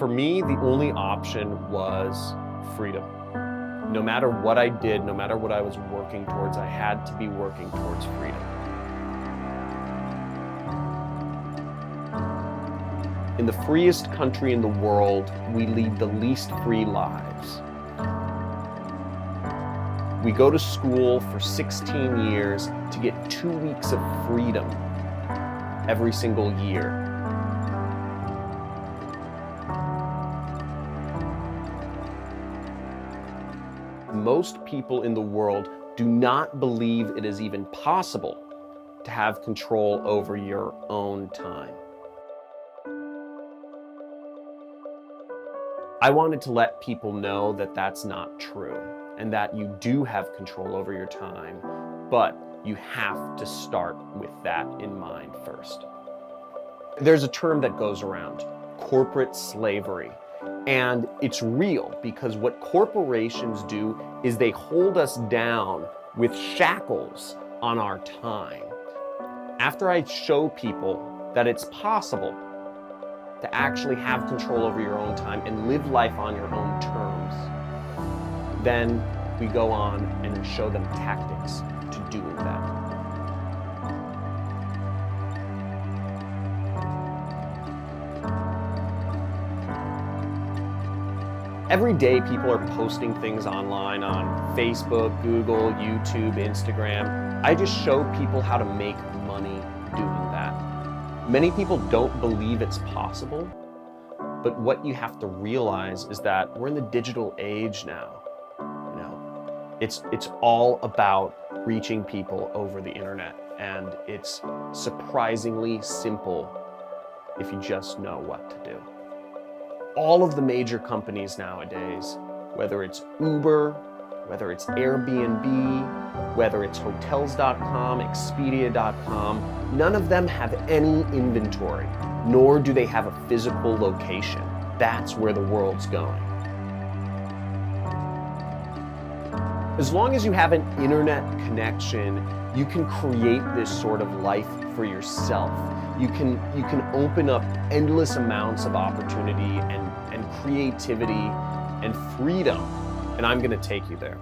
For me, the only option was freedom. No matter what I did, no matter what I was working towards, I had to be working towards freedom. In the freest country in the world, we lead the least free lives. We go to school for 16 years to get 2 weeks of freedom every single year. Most people in the world do not believe it is even possible to have control over your own time. I wanted to let people know that that's not true and that you do have control over your time, but you have to start with that in mind first. There's a term that goes around, corporate slavery. And it's real because what corporations do is they hold us down with shackles on our time. After I show people that it's possible to actually have control over your own time and live life on your own terms, then we go on and show them tactics to doing that. Every day, people are posting things online on Facebook, Google, YouTube, Instagram. I just show people how to make money doing that. Many people don't believe it's possible, but what you have to realize is that we're in the digital age now. You know, it's all about reaching people over the internet, and it's surprisingly simple if you just know what to do. All of the major companies nowadays, whether it's Uber, whether it's Airbnb, whether it's Hotels.com, Expedia.com, none of them have any inventory, nor do they have a physical location. That's where the world's going. As long as you have an internet connection, you can create this sort of life for yourself. You can open up endless amounts of opportunity and creativity and freedom, and I'm going to take you there.